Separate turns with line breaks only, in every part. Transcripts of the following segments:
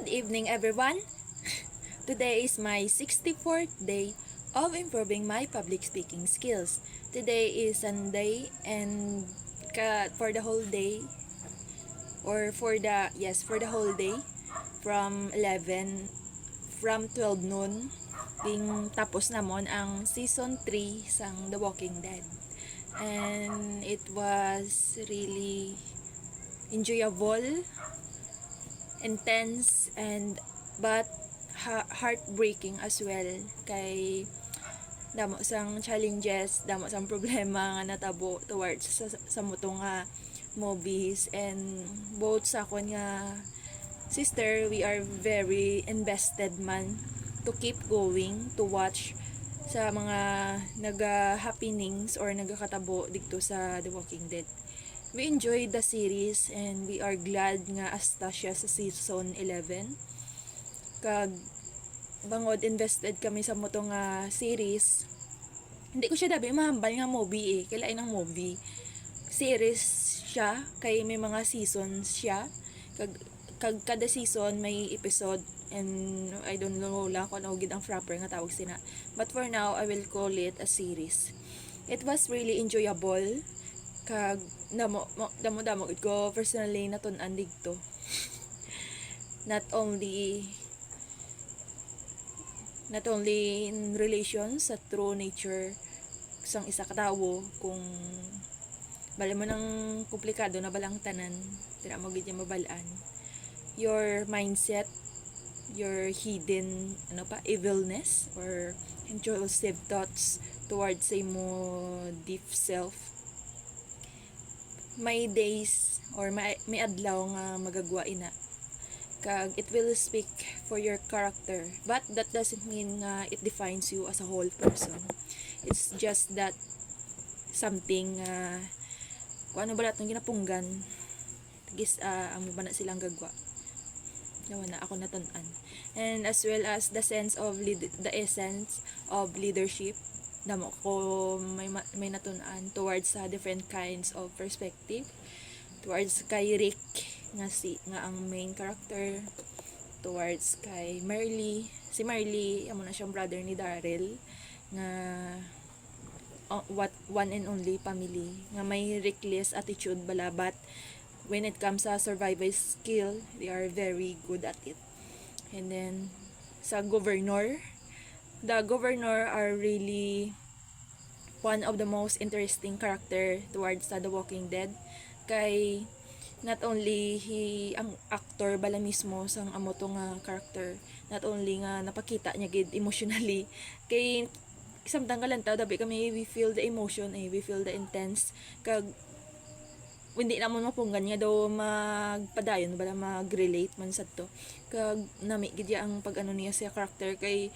Good evening, everyone. Today is my 64th day of improving my public speaking skills. Today is Sunday and for the whole day or for the whole day from 12 noon ding tapos namon ang season 3 sang The Walking Dead. And it was really enjoyable, intense, and but heartbreaking as well, kay damo sang challenges, damo sang problema nga natabo towards sa moto nga movies. And both sa akon nga sister, we are very invested man to keep going to watch sa mga naga-happenings or nagakatabo dito sa The Walking Dead. We enjoyed the series and we are glad nga hasta siya sa season 11. Kag bangod invested kami sa moto nga series. Hindi ko siya dabi mahambal nga movie kailain ng movie. Series siya kay may mga seasons siya. Kag kada season may episode, and I don't know lang kung ano gid ang proper nga tawag sina. But for now, I will call it a series. It was really enjoyable. Kag damo ko personally natun-an dito. not only in relations sa true nature sang isa ka tawo, kung bali mo nang komplikado na balang tanan, dira mo gid mabalaan your mindset, your hidden evilness or intrusive thoughts towards sa mo deep self. May days or may adlaw nga magagwa ina, kag it will speak for your character, but that doesn't mean nga it defines you as a whole person. It's just that something kung ano ba natong ginapunggan tagis ang ba na silang gagwa nawa na ako natun-an. And as well as the essence of leadership, damo ko may natun-an towards sa different kinds of perspective towards kay Rick nga ang main character, towards kay Marley. Si Marley amo na siyang brother ni Daryl nga one and only family nga may reckless attitude balabat. When it comes sa survival skill, they are very good at it. And then sa governor, the governor are really one of the most interesting character towards The Walking Dead. Kay not only ang actor bala mismo sang amo to nga character, not only nga napakita niya gid emotionally, kay samtang kalantaw dabi kami we feel the emotion, we feel the intense. Kag hindi naman mapunggan nga daw magpadayon bala mag-relate man sad to. Kag nami gid ang pag-ano niya sa character, kay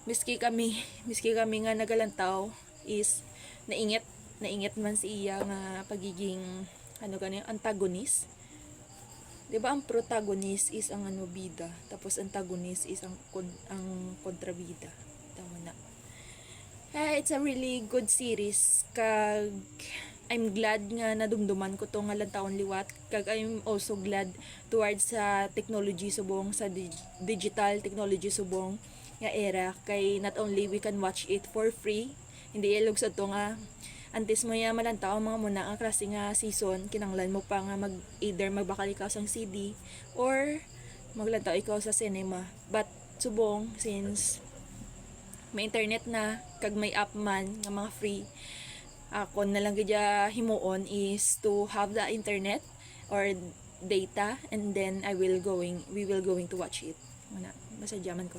miski kami nga nagalantaw is nainget man si iya nga pagiging antagonist. 'Di ba ang protagonist is ang bida, tapos antagonist is ang kontrabida. Tama na. It's a really good series. Kag I'm glad nga nadumduman ko to nga lantawon liwat. Kag I'm also glad towards sa technology subong, sa digital technology subong nga era, kay not only we can watch it for free, hindi ilog sa to nga antes mo ya malantaw mga muna ang klase nga season, kinanglan mo pa nga either magbakal ikaw sang CD or maglantaw ikaw sa cinema. But subong, since may internet na, kag may app man nga mga free, ako na lang gadya himuon is to have the internet or data, and then we will going to watch it. Basta jaman ko.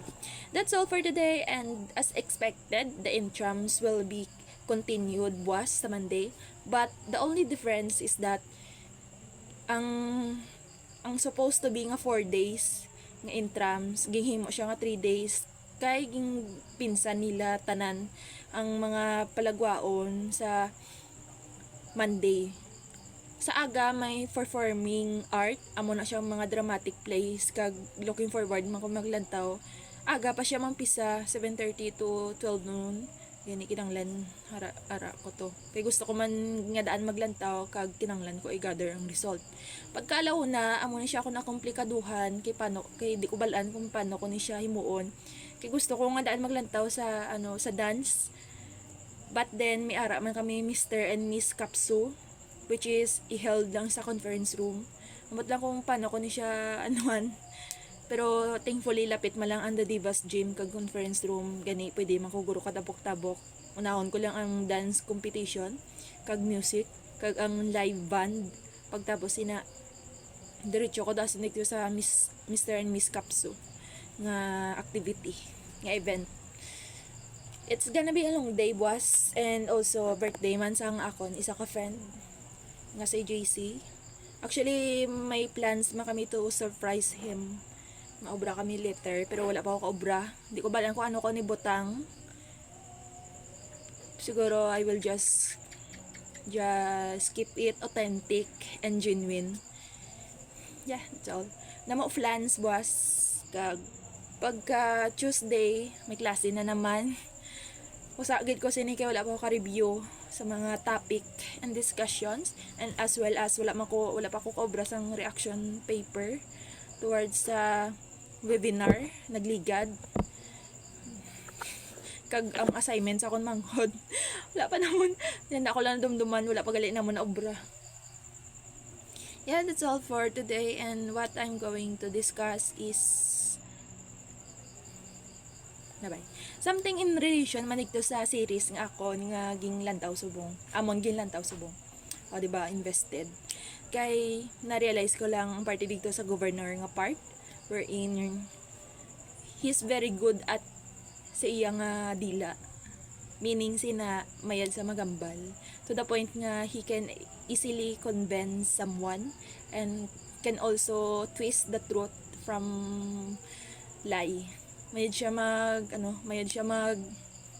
That's all for today, and as expected, the intrams will be continued buwas sa Monday, but the only difference is that ang supposed to be nga 4 days nga intrams gihimo siya nga 3 days, kay ging pinsan nila tanan ang mga palagwaon sa Monday. Sa aga may performing art, amo na siya mga dramatic plays, kag looking forward man ko maglantaw. Aga pa siya mampisa 7:30 to 12 noon. gani kinanglan ara ko to kay gusto ko man nga daan maglantaw kag kinanglan ko i-gather ang result. Pagkalauna amo na siya ako na komplikaduhan kay di ko balaan kung paano ko ni siya himuon kay gusto ko nga daan maglantaw sa sa dance, but then may ara man kami Mr. and Miss Kapsu which is i-held lang sa conference room. Amot lang kung paano ko ni siya anuan. Pero thankfully lapit man lang ang The Divas Gym kag conference room gani pwede man ko guro katabok-tabok. Unahon ko lang ang dance competition kag music kag ang live band. Pagtapos ina diretso ko daw dito sa Mr. and Miss Kapsu nga activity nga event. It's gonna be a long day, boss, and also birthday man sang akon isa ka friend nga si JC. Actually may plans man kami to surprise him. Maobra kami later pero wala pa ako kaobra. Hindi ko balaan kung ano ko ni butang. Siguro I will just keep it authentic and genuine. Yeah, that's all. Namo plans, boss. Pagka Tuesday may klase na naman. Usagid ko sini kay wala pa ako ka-review sa mga topic and discussions, and as well as wala pa ko kaobra sang reaction paper towards sa webinar nagligad kag ang assignment sa akong manghod wala pa namon yan ako lang dumduman wala pa gali namon na obra. Yeah, that's all for today, and what I'm going to discuss is something in relation manigto sa series nga ako nga ginlantaw subong amon ginlantaw subong o diba invested kay na-realize ko lang ang parte dito sa governor nga part wherein he's very good at sa iyang dila, meaning sina mayad sa magambal to the point nga he can easily convince someone and can also twist the truth from lie. Mayad siya mag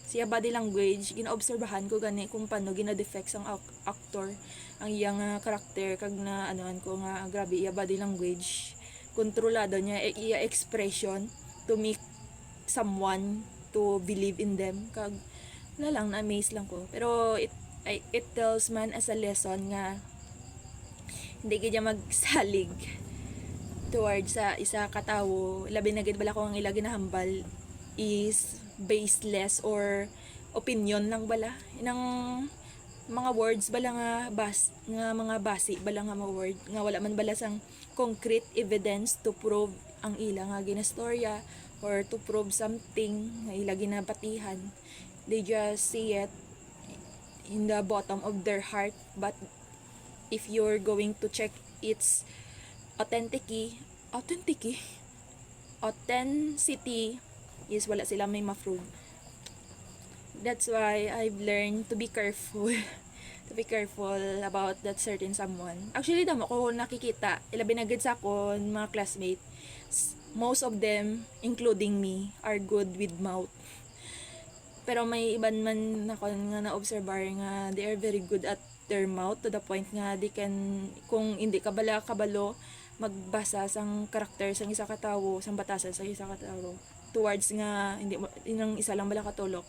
siya body language ginaobserbahan ko gani kung paano gina-defect ang actor ang iyang karakter kag na anuan ko nga grabe iya body language, kontrolado niya iya expression to make someone to believe in them kag wala lang na amaze lang ko pero it tells man as a lesson nga hindi kaya magsalig towards sa isa ka tawo labi na gid bala ko ang ila ginahambal is baseless or opinion lang bala inang mga words bala nga mga basi bala nga mga word nga wala man bala sang concrete evidence to prove ang ila nga ginastorya or to prove something nga ila ginapatihan. They just see it in the bottom of their heart, but if you're going to check its authenticity is wala sila may ma-prove. That's why I've learned to be careful about that certain someone. Actually damo ko nakikita ilabi na gid sa akon mga classmate, most of them including me are good with mouth, pero may iban man ako nga na-observer nga they are very good at their mouth to the point nga they can, kung hindi ka kabalo magbasa sang karakter sang isa ka tawo sang batasan sang isa ka tawo towards nga hindi inang isa lang bala katulok